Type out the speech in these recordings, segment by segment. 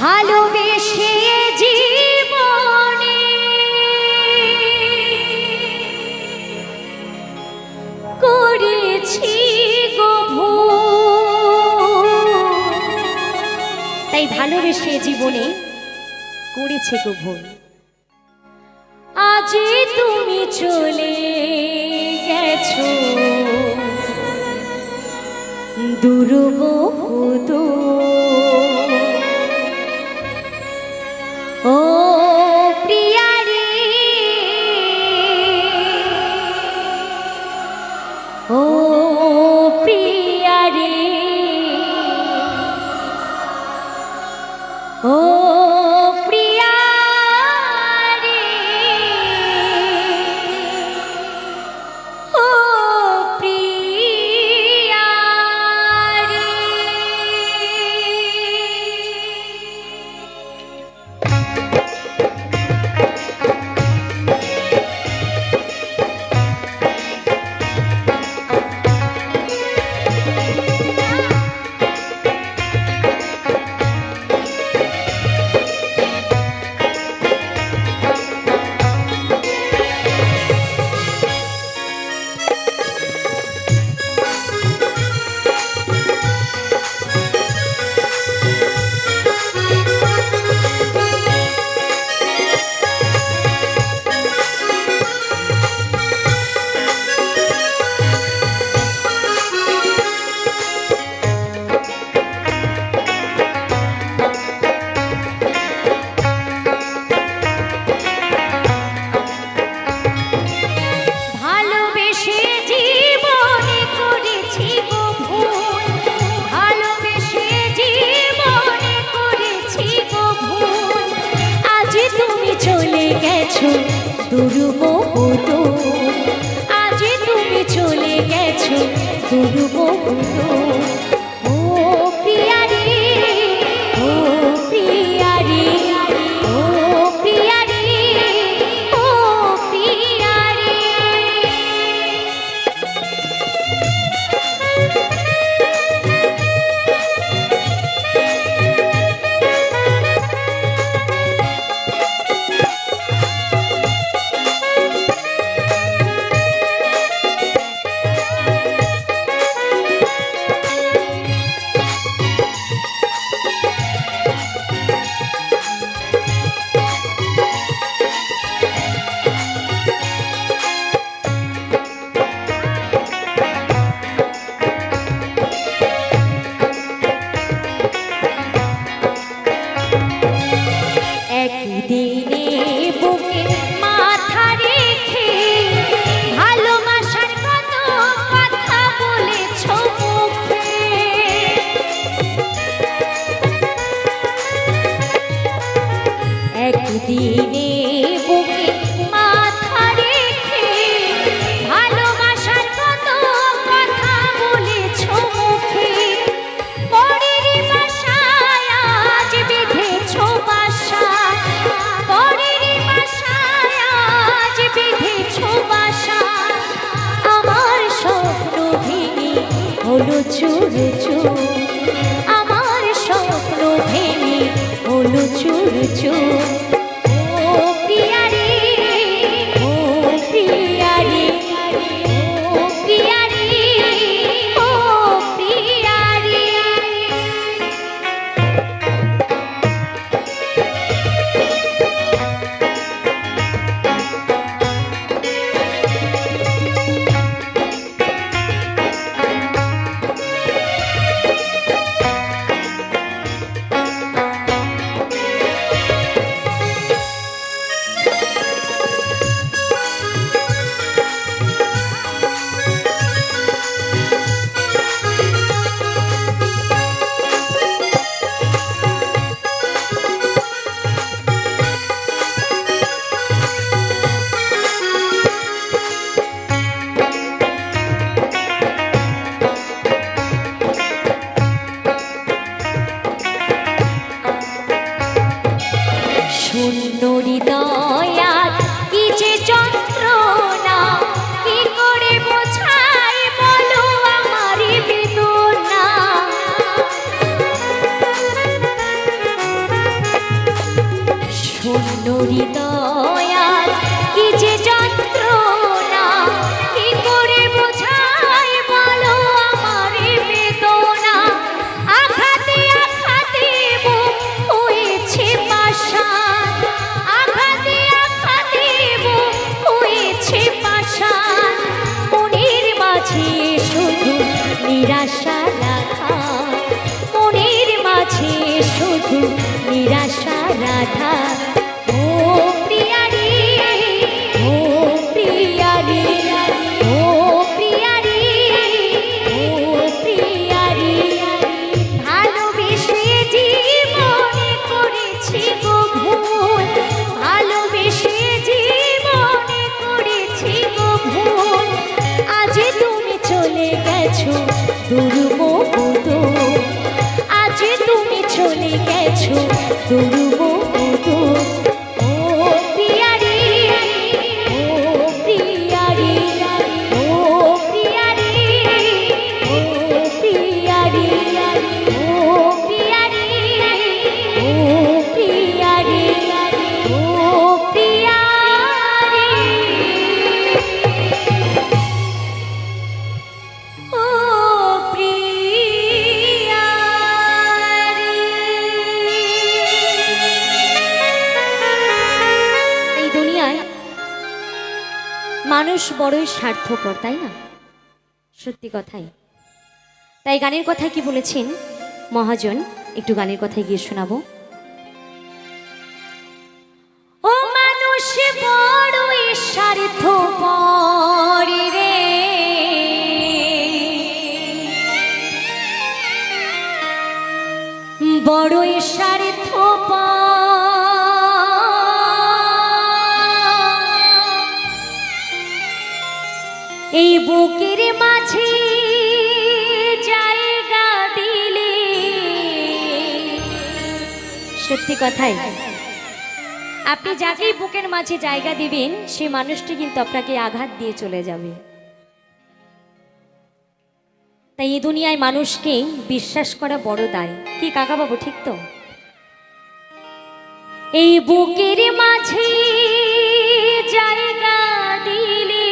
ভালোবেসে জীবনে করেছি গো ভুল, তাই ভালোবেসে জীবনে করেছে গো ভুল। আজ তুমি চলে গেছো দূরবহু দূর, ও প্রিয়া রে, ও প্রিয়া রে, ও প্রিয়া রে, ও প্রিয়া রে। দূরবহু দূর, আজ তুমি চলে গেছো দূরবহু দূর, ও প্রিয়া রে, ও প্রিয়া রে, ও প্রিয়া রে, ও প্রিয়া রে। একদিনে বুকে মাথা রেখে ভালোবাসার কত কথা বলেছ মুখে, একদিনে বুকে মাথা রেখে ভালোবাসার কত কথা বলেছ মুখে, পরের বাসায় আজ বেঁধেছ বাসা, পরের বাসায় আজ বেঁধেছ বাসা, আমার স্বপ্ন ভেঙে হলো চুর চুর, আমার স্বপ্ন ভেঙে হলো চুর চুর, ও প্রিয়া রে, ও প্রিয়া রে, ও প্রিয়া রে, ও প্রিয়া রে। শোনো হৃদয় আজ কি যে যন্ত্রণা, কি করে বোঝাই বলো আমার বেদনা। আঘাতে আঘাতে বুক হয়েছে পাষাণ, আঘাতে আঘাতে বুক হয়েছে পাষাণ। মনের মাঝে শুধু নিরাশা রাধা, মনের মাঝে শুধু নিরাশা রাধা। ও প্রিয়ারি, ও প্রিয়ারি, ও প্রিয়ারি, ও প্রিয়ারি, ভালোবেসে জীবনে করেছি গো ভুল, ভালোবেসে জীবনে করেছি গো ভুল। আজ তুমি চলে গেছো দূর, আজ তুমি চলে গেছো দূর। ও প্রিয়ারি, ও প্রিয়ারি, ও প্রিয়ারি, ও প্রিয়ারি, ও প্রিয়ারি, ও প্রিয়ারি, ও প্রিয়ারি, ও প্রিয়ারি। এই দুনিয়ায় মানুষ বড়ই স্বার্থপর, তাই না? সত্যি কথাই। তাই গানের কথায় কি বলেছেন মহাজন, একটু গানের কথায় গিয়ে শোনাবো। ও মানুষ বড়ই স্বার্থপর রে, বড়ই স্বার্থপর। এই বুকের মাঝে জায়গা দিলে, সত্যি কথাই, আপনি যাকেই বুকের মাঝে জায়গা দিবেন সেই মানুষটি কিন্তু আপনাকে আঘাত দিয়ে চলে যাবে। তাই এই দুনিয়ায় মানুষকে বিশ্বাস করা বড় দায়, কি কাকা বাবু, ঠিক তো? এই বুকের মাঝে জায়গা দিলে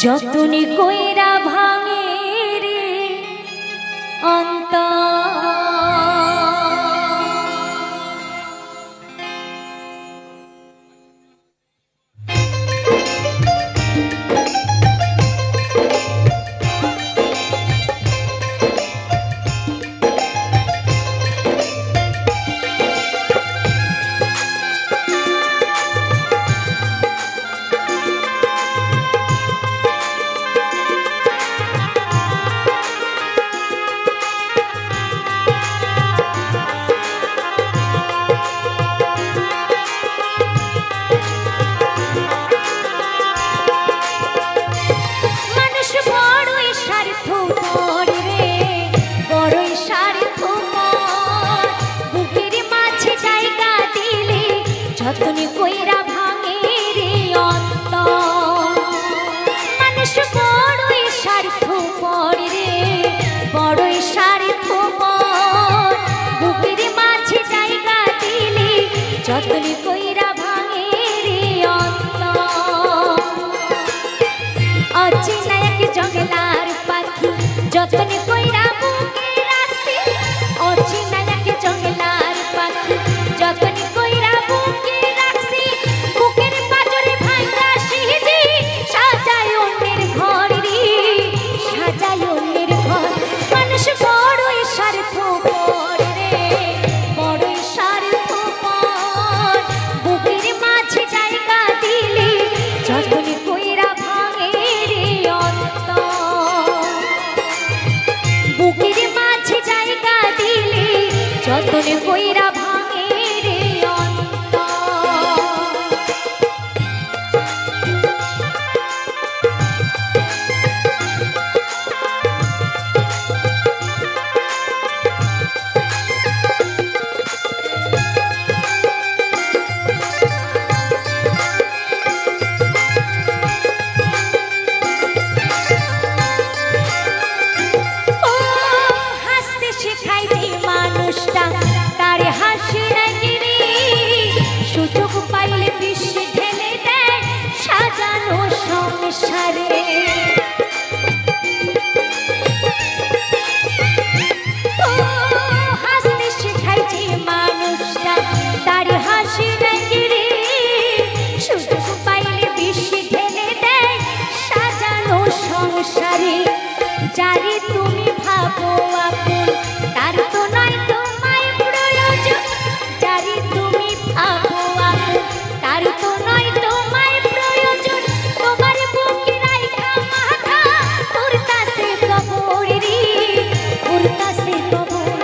যতনি কইরা ভাঙে রে অন্তর। যতনি কইরা ভাঙে রে অন্তর। মানুষ বড়ই স্বার্থপর রে, বড়ই স্বার্থপর। বুকের মাঝে জায়গা দিলে যতনি কইরা ভাঙে রে অন্তর। অচেনা এক জঙ্গলার পাখি যতনি কইরা বুকে রাখছি, অচেনা এক জঙ্গলার পাখি যতনি কইরা বুকে রাখছি। বুকের পাজরে ভাঙা সিঁড়ি সাজায় অন্যের ঘর রে, সাজায় অন্যের ঘর। মানুষ বড়ই স্বার্থপর রে, বড়ই স্বার্থপর। বুকের মাঝে জায়গা দিলে যতনি কইরা ভাঙে রে অন্তর। বুকের মাঝে জায়গা দিলে যতনি কইরা ভাঙে রে অন্তর। ও হাসতে শেখায় যে মানুষটা সংসারে। ও হাসতে শেখায় যে মানুষটা তার হাসি নাকি রে, সুযোগ পাইলে বেশি ঢেলে দেয় সাজানো সংসারে। যারে তুমি ভাবো আপন তার তো নয় তোমায় প্রয়োজন, যারে তুমি ভাবো আপন তার তো নয় তোমায় প্রয়োজন। তোমার বুকে রাইখা মাথা তোর কাছে কবর রে, তোর কাছে কবর।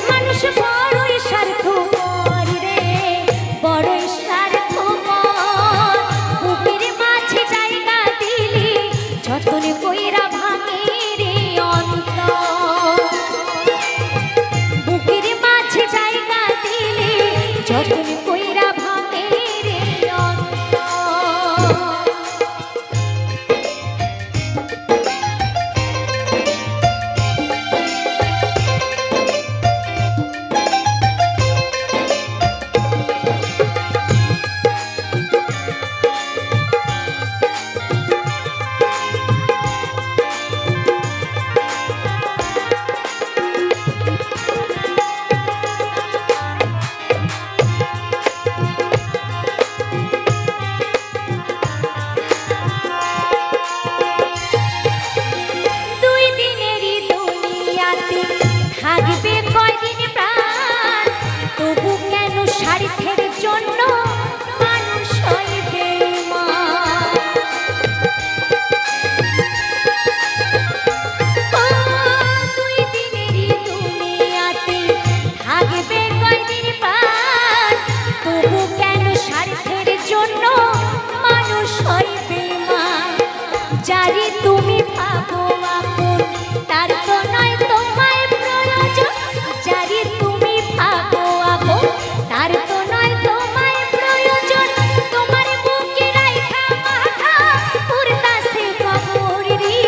মানুষ বড়ই স্বার্থপর রে, বড়ই স্বার্থপর। বুকের মাঝে জায়গা দিলি যতন কইরা ভাঙে রে অন্তর। বুকের মাঝে জায়গা দিলি যতন কইরা ভাঙে রে অন্তর। দুই দিনেরই দুনিয়াতে থাকবে কয়দিন প্রাণ, তবু কেন স্বার্থের জন্য মানুষ হয় বেঈমান। ও দুই দিনেরই দুনিয়াতে থাকবে কয়দিন প্রাণ, তবু কেন স্বার্থের জন্য মানুষ হয় বেঈমান। যারে তুমি ভাবো আপন তার তো নয় তোমায় প্রয়োজন, যারে তুমি ভাবো আপন তার তো নয় তোমায় প্রয়োজন। তোমার বুকে রাইখা মাথা তোর কাছে কবর রে,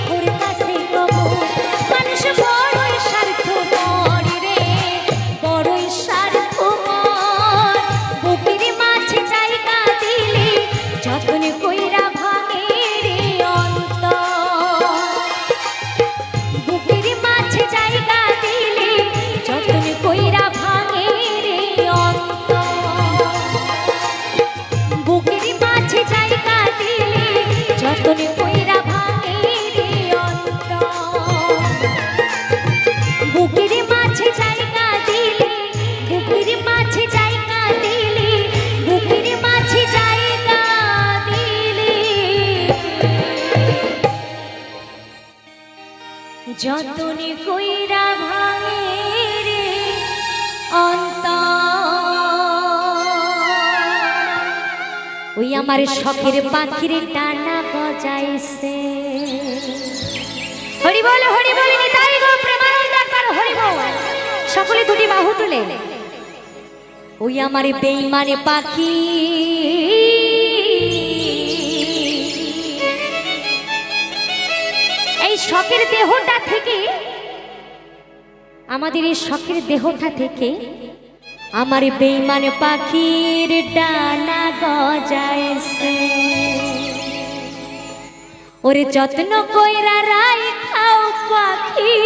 তোর কাছে কবর। মানুষ বড়ই স্বার্থপর রে, বড়ই স্বার্থপর। বুকের মাঝে জায়গা দিলি যতন কইরা ভাঙে রে অন্তর। বুকের মাঝে জায়গা দিলি যতন কইরা ভাঙে রে অন্তর। বুকের মাঝে জায়গা দিলি যতন কইরা ভাঙে রে অন্তর। বুকের মাঝে জায়গা দিলি, বুকের মাঝে জায়গা দিলি, বুকের মাঝে জায়গা দিলি যতন কইরা ভাঙে রে অন্তর। ওই আমার শখের পাখির টানা গজাইছে। হরি বল নিতাই গো প্রেমানন্দ একবার হরি বল। সকলে দুটি বাহু তুলে ওই আমার বেঈমানে পাখি এই শখের দেহটা থেকে, আমাদের এই শখের দেহটা থেকে আমার বেঈমান পাখির ডানা গজাইছে। ওরে যত্ন কইরা রাইখাও পাখি,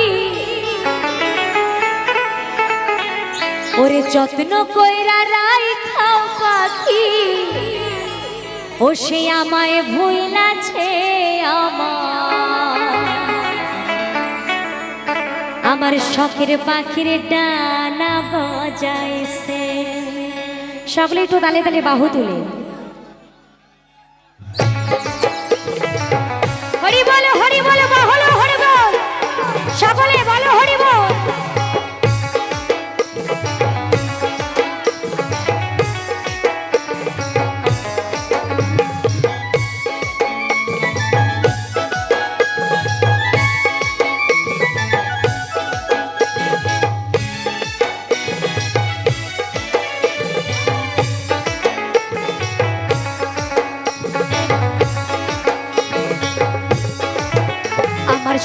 ওরে যত্ন কইরা রাইখাও পাখি। ও সে আমায় ভুইলাছে আমার শখের পাখির ডানা গজাইছে। সকলে একটু তালে তালে বাহু তুলে হরি বল হরি বল বলো হরি বল। সকলে বলো হরি বল।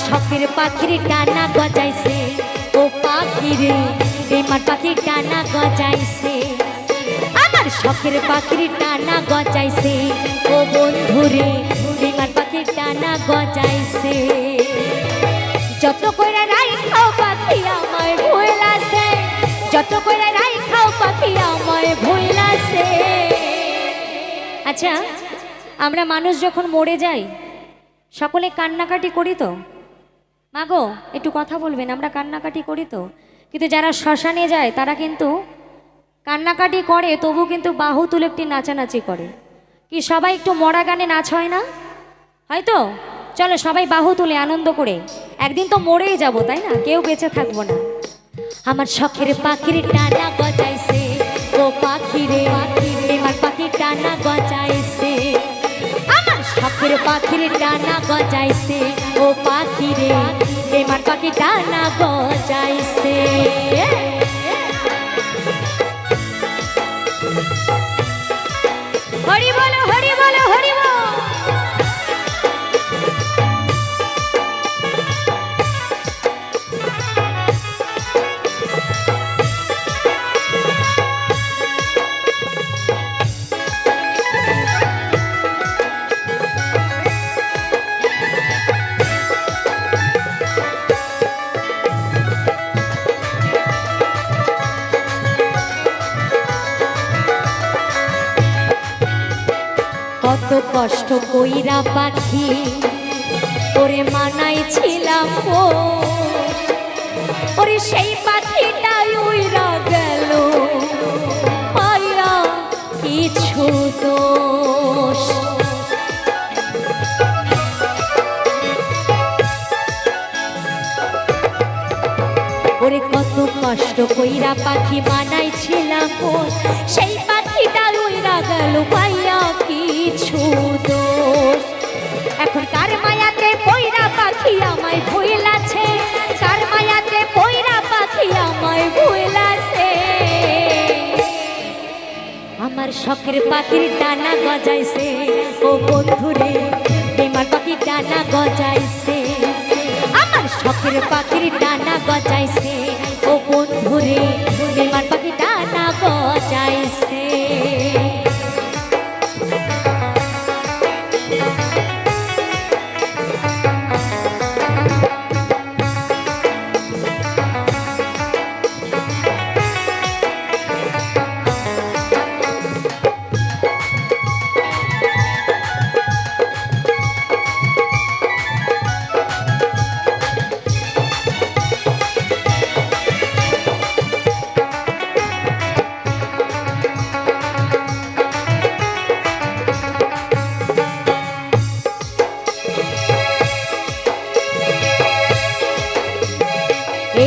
শখের পাখির ডানা গজাইছে, ও পাখিরে বেঈমান পাখির ডানা গজাইছে। আমার শখের পাখির ডানা গজাইছে, ও বন্ধুরে বেঈমান পাখির ডানা গজাইছে। যত কইরা রাই খাও পাখি আমায় ভুলাছে, যত কইরা রাই খাও পাখি আমায় ভুলাছে। আচ্ছা, আমরা মানুষ যখন মরে যাই সকলে কান্নাকাটি করি তো? মাগো একটু কথা বলবেন, আমরা কান্নাকাটি করি তো? কিন্তু যারা শ্মশানে যায় তারা কিন্তু কান্নাকাটি করে, তবু কিন্তু বাহু তুলে একটি নাচানাচি করে। কি সবাই একটু মরা গানে নাচ হয় না? হয়তো চলো সবাই বাহু তুলে আনন্দ করে, একদিন তো মরেই যাব তাই না, কেউ বেঁচে থাকবো না। আমার শখের পাখির ডানা গজাইছে, ও পাখিরে আমার পাখির ডানা গজাইছে। আমার শখের পাখির ডানা গজাইছে, ও পাখিরে আমার পাখির ডানা গজাইছে। হরি বলো হরি বলো হরি বল। কত কষ্ট কইরা পাখি ওরে মানাইছিলাম, ওরে সেই পাখিটাই উইরা গেল পাইয়া কিছু দোষ। ওরে কত কষ্ট কইরা পাখি মানাইছিলাম, সেই পাখিটা উইরা গেল পাইয়া কিছু দোষ। এখন কার মায়াতে পয়রা পাখি আমায় ভুলাছে, কার মায়াতে পয়রা পাখি আমায় ভুলাছে। আমার শখের পাখির ডানা গজাইছে, ও বন্ধুরে আমার পাখির ডানা গজাইছে। আমার শখের পাখির ডানা গজাইছে, ও বন্ধুরে আমার পাখির ডানা গজাইছে।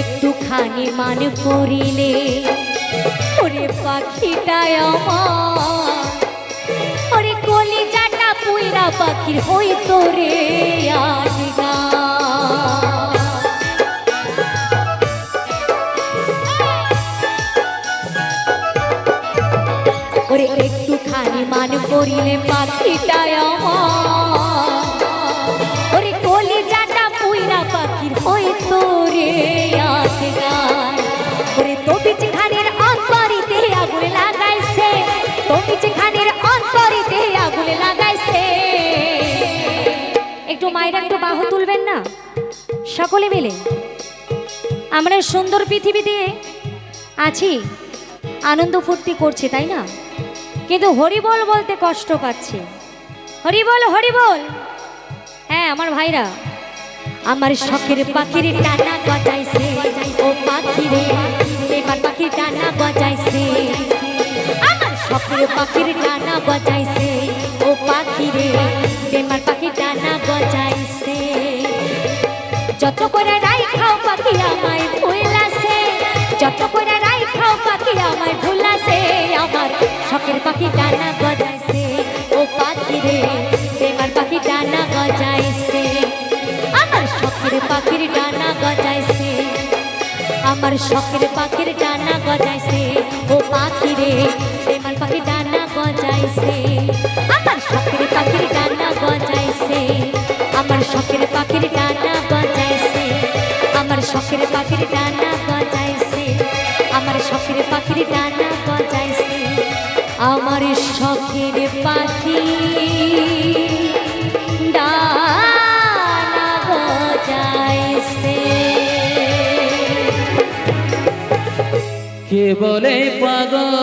একটুখানি মান করিলে ওরে পাখিটায় আমার, ওরে কলিজাটা পুইরা পাখির হইতো রে আজগা। ওরে একটুখানি মান করিলে পাখিটায় আমার, ওরে কলিজাটা পুইরা পাখির হইতো রে আজগা। ওরে তবিজ খানের অন্তরিতে আগুন লাগাইছে, তবিজ খানের অন্তরিতে আগুন লাগাইছে। একটু মায়েরা একটু বাহু তুলবেন না সকলে মিলে? আমরা সুন্দর পৃথিবীতে আছি, আনন্দ ফুর্তি করছি তাই না, কিন্তু হরিবল বলতে কষ্ট পাচ্ছি। হরিবল হরিবল। হ্যাঁ আমার ভাইরা, আমার শখের পাখির ডানা গজাইছে, ও পাখিরে এবার পাখির ডানা গজাইছে। আমার শখের পাখির ডানা গজাইছে, ও পাখিরে এবার পাখির ডানা গজাইছে। যত করে রাই খাও পাখি আমায় ভুলাছে, যত করে রাই খাও পাখি আমায় ভুলাছে। আমার শখের পাখি ডানা গজাইছে, ও পাখিরে এবার পাখি ডানা গজাইছে। আমার শখের পাখির ডানা গজাইছে, আমার শখের পাখির ডানা গজাইছে, ও পাখিরে এবার পাখি ডানা গজাইছে। আমার শখের পাখির ডানা গজাইছে, আমার শখের পাখির ডানা গজাইছে, আমার শখের পাখির ডানা গজাইছে, আমার শখের পাখির ডানা গজাইছে। আমার শখের পাখি ডানা কে বলে পাগল,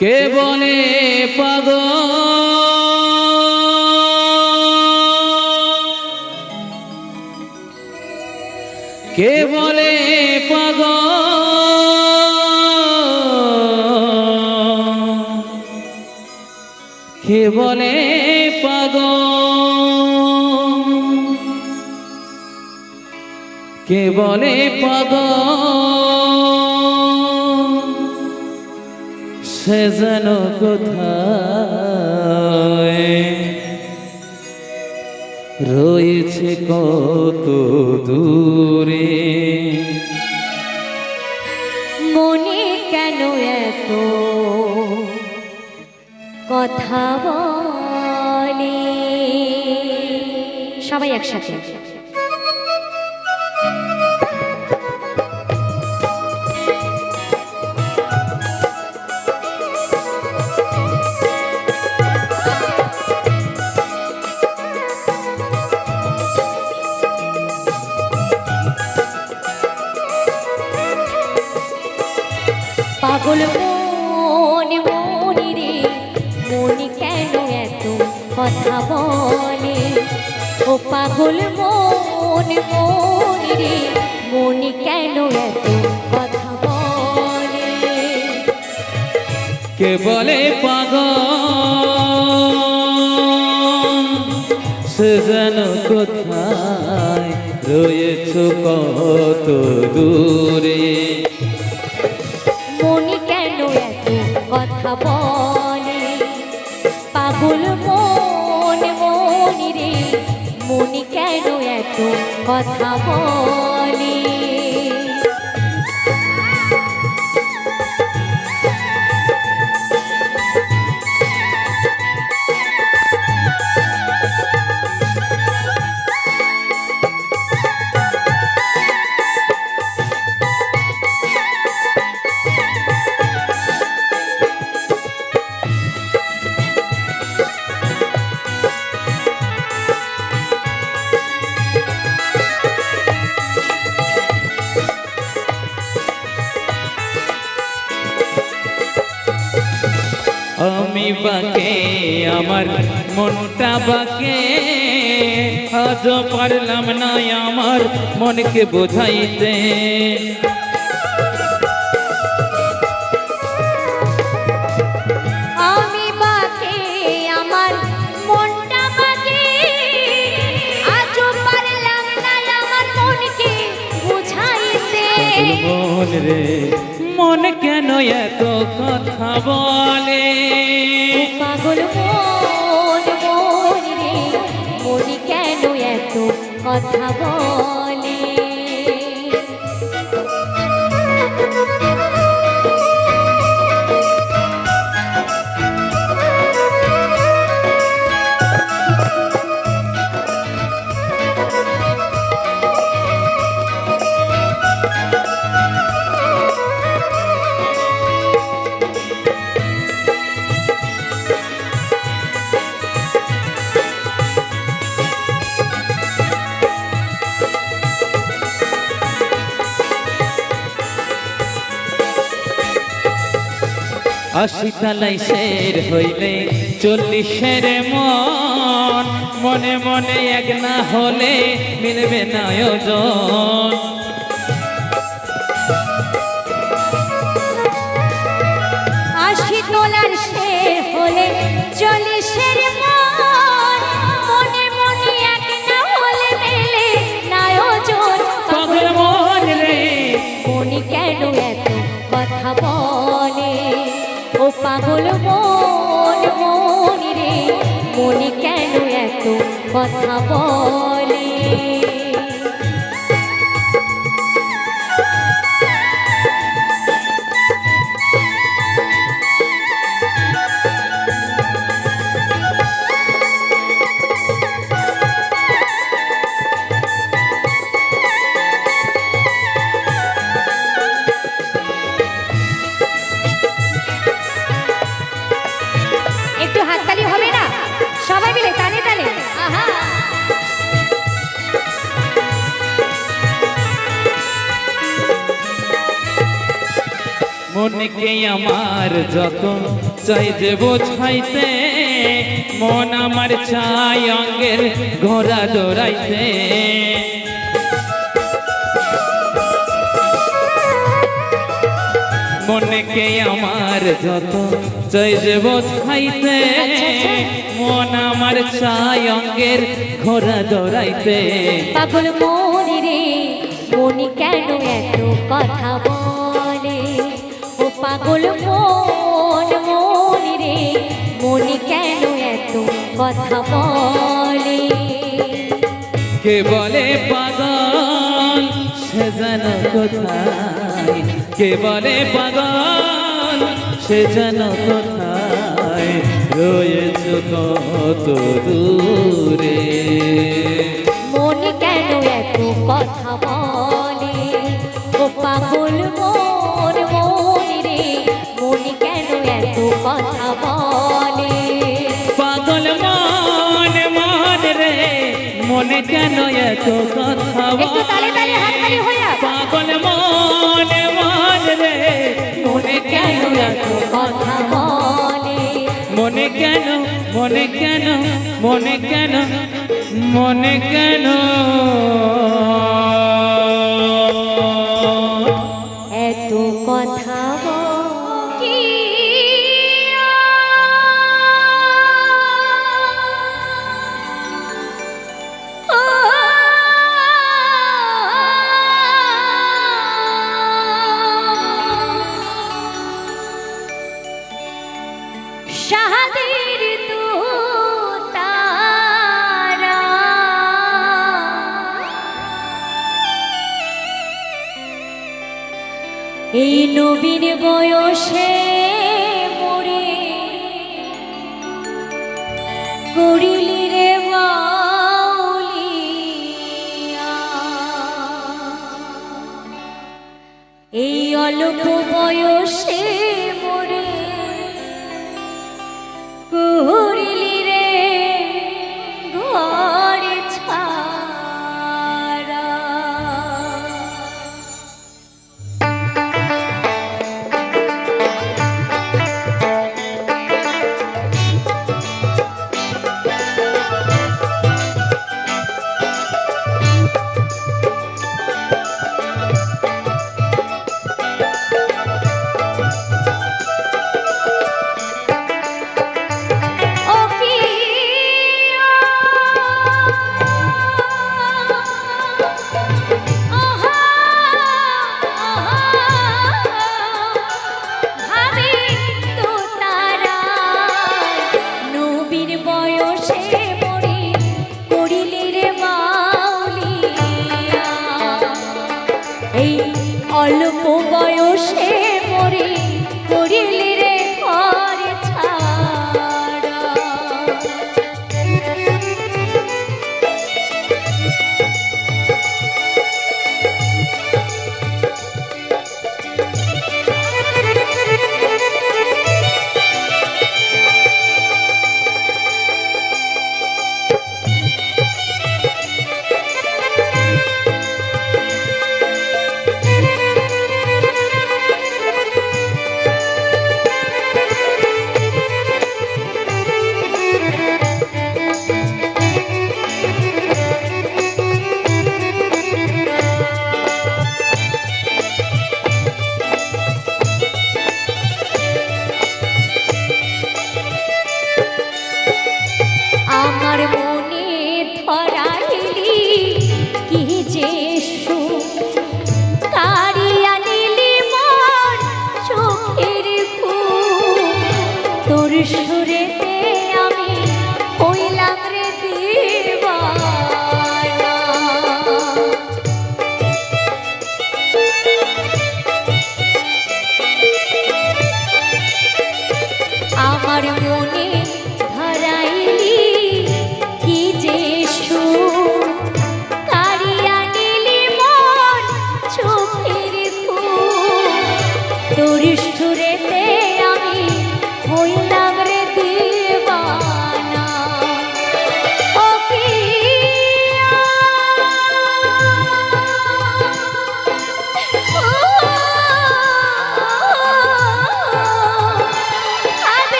কে বলে পাগল, কে বলে পাগল, কে বলে পাগল, কে বলে পাগল, সে যেন কোথায় রয়েছে কত দূরে। মনে কেন এত কথা বলে? সবাই একসাথে। পাগল মন মনি রে, মনি কেন এত কথা বলে? ও পাগল মন মনি রে, মনি কেন এত কথা বলে? কে বলে পাগল, সে যেন কোথায় রয়েছ কত দূরে। মনি কেন এত কথা বলে? পাগল মন মনি রে, মনি কেন এত কথা বলে? আমি বাকে আমার মনটা বাকে, আজ পারলাম না আমার মনকে বোঝাইতে। আমি বাকে আমার মনটা বাকে, আজ পারলাম না আমার মনকে বুঝাইতে। মন রে মন কেন এত কথা বলে? পাগল মন মন রে, মনি কেন এত কথা বলে? আশি তালাই শের হইলে 40-এর মন, মনে মনে এক না হলে মিলবে না আয়োজন। আশি তোলার শের হলে 40-এর মন, মনে মনে এক না হলে মেলে না আয়োজন। পাগল মন রে মনি কেন এত কথা বলে? ও পাগল মন মনি রে, মনি কেন এত কথা বলে? একটু হাততালি হবে না? সবাই মিলে তালে তালে। আহা মনকে আমার যত চাই যে বোঝাইতে, মন আমার চাই অঙ্গের ঘোড়া দৌড়াইতে। মনকে আমার যত চাই যে বোঝাইতে, মন আমার চাই অঙ্গের ঘোড়া দৌড়াইতে। পাগল মনি রে মনি কেন এত কথা বলে, ও পাগল মনি রে মনি কেন এত কথা বলে। কে বলে পাগল সে যেন কোথায়, কে বলে পাগল সে যেন কোথায়, রয়েছ কত দূরে। মনি কেন এত কথা বলে, ও পাগল মনি রে মনি কেন এত কথা বলে। পাগল মন রে মনে কেন এত কথা একটু তালে তালে হাততালি হইয়া। পাগল মন রে মনে কেন এত কথা বলে, মনে কেন মনে কেন মনে কেন মনে কেন এত কথা কি শাহাদের তু তারা, এই নবীন বয়সে মরে করিলি রে বাউলিয়া। এই অল্প বয়সে মরে করিলি রে ঘর ছাড়া।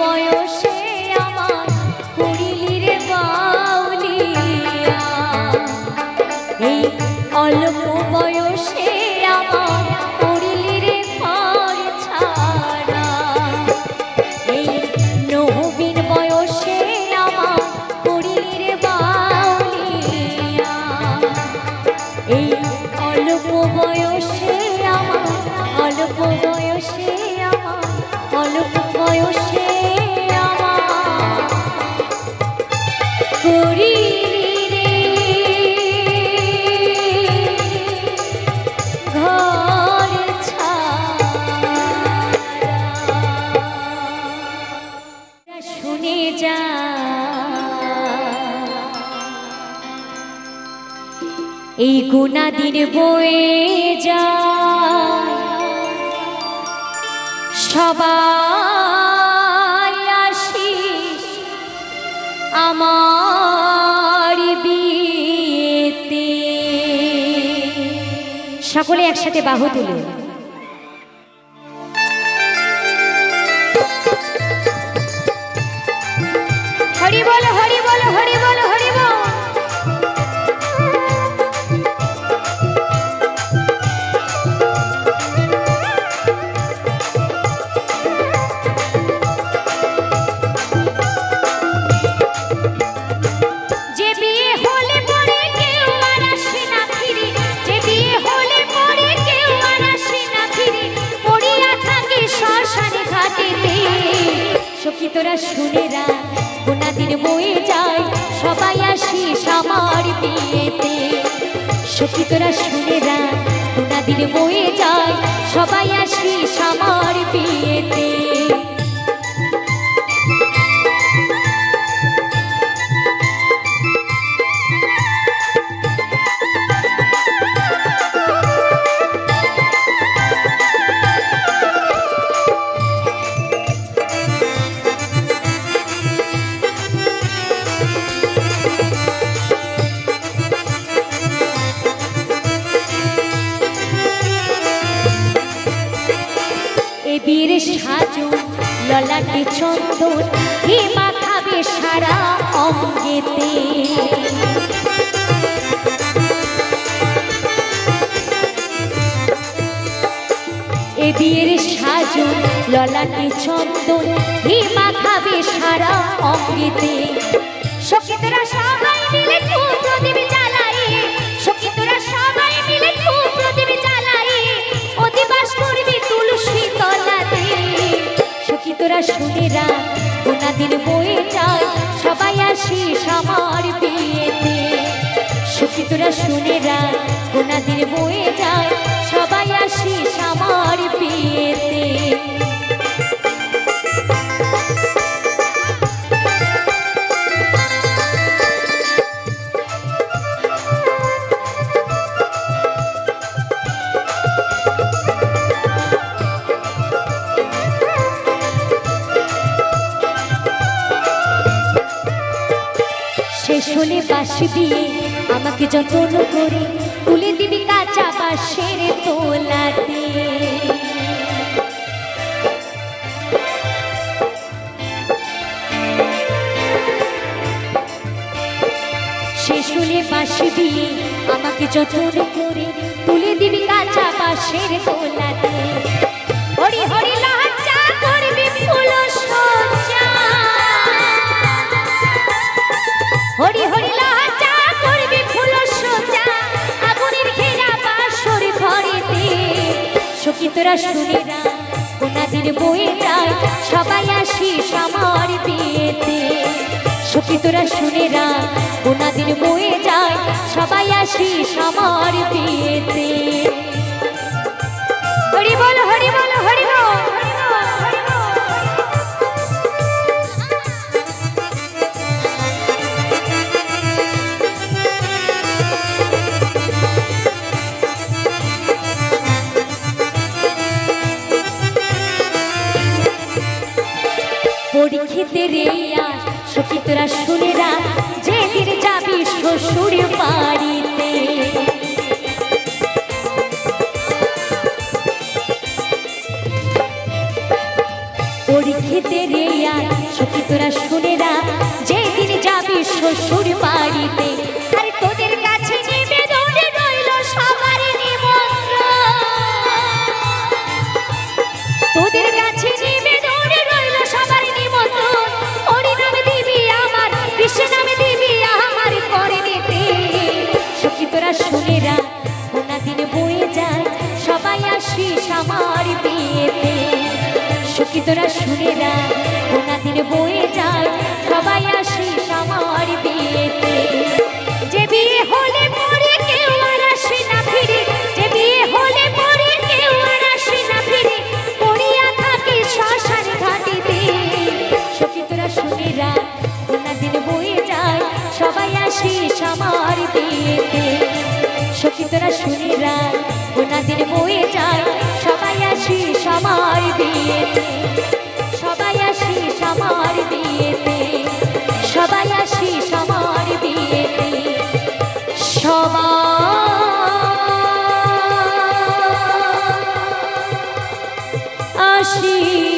বয়সে আমার করিলি রে বাউলিয়া, এই অল্প বয়সে আমার করিলি রে পর ছাড়া, এই নবীন বয়সে আমার করিলি রে বাউলিয়া, এই অল্প বয়সে আমার, অল্প বয়সে আমার, অল্প বয়সে আমার করিলি রে ঘর ছাড়া। শুনে যা এই গুণা দিন বয়ে যায়, সবাই আসিস আমার বিয়েতে। সকলে একসাথে বাহু তুলে হরি বল, হরি বল, হরি বল, হরি বল। সখী তোরা শুনে রাখ, গোনা দিন বয়ে যায়, সবাই আসিস আমার বিয়েতে। সখী তোরা শুনে রাখ, গোনা দিন বয়ে যায়, সবাই আসিস আমার বিয়েতে। বীর সাজু ললাটে চন্দন, হে মাখাবে সারা অঙ্গেতে। এ বিয়ের সাজু ললাটে চন্দন, হে মাখাবে সারা অঙ্গেতে। সখী তোরা সবাই মিলে খুব প্রদীপ জ্বালাই, সখী তোরা সবাই মিলে খুব প্রদীপ জ্বালাই, অধিবাস করবি তুলসী তলাতে। সখী তোরা শুনে রাখ, গোনা দিন বয়ে যায়, সবাই আসিস আমার বিয়েতে। সখী তোরা শুনে রাখ, গোনা দিন বয়ে যায়, সবাই আসিস আমার বিয়েতে। শেষ হলে বাঁশি দিয়ে আমাকে যত্ন করে তুলে দিবি কাঁচা বাঁশের তোলাতে। শেষ হলে বাঁশি দিয়ে আমাকে যত্ন করে তুলে দিবি কাঁচা বাঁশের তোলাতে। হরি হরি লজ্জা করবি ফুল সজ্জা, হরি হরি লজ্জা করবি ফুল সজ্জা, আগুনের ঘেরা বাসর ঘরেতে। সখী তোরা শুনে রাখ, গোনা দিন বয়ে যায়, সবাই আসিস আমার বিয়েতে। সখী তোরা শুনে রাখ, গোনা দিন বয়ে যায়, সবাই আসিস আমার বিয়েতে। হরি বল, হরি বল, হরি বল, হরি বল, হরি বল। পরীক্ষিতে রে আস, সখী তোরা শুনে রাখ, যেদিন যাবি শ্বশুর বাড়িতে। পরীক্ষিতে রে আর সখী তোরা শুনে না, যেদিন যাবি শ্বশুর বাড়িতে, আরে তোদের কাছে নিবেদন রইল সবার নিমন্ত্রণ, তোদের কাছে নিবেদন রইল সবার নিমন্ত্রণ। হরি নামে দিবি আমার, কৃষ্ণ নামে দিবি আমার করে নিতে। সখী তোরা শুনে না, কোনা দিন বয়ে যায়, সবাই আসিস আমার বিয়েতে। সখী তোরা শুনে না, কোনা দিন বয়ে যায়, সবাই আসিস আমার বিয়েতে। যে বিয়ে হলে পরে কেউ আর আসে না ফিরে, যে বিয়ে হলে পরে কেউ আর আসে না ফিরে, পড়িয়া থাকে শ্মশান ঘাটিতে। সখী তোরা শুনে না, কোনা দিন বয়ে যায়, সবাই আসিস আমার বিয়েতে। সখী তোরা শুনে না, কোনা দিন বয়ে যায়, সবাই আসিস আমার বিয়েতে। সবাই আসিস আমার বিয়েতে, সবাই আসিস আমার বিয়েতে, সবাই আসিস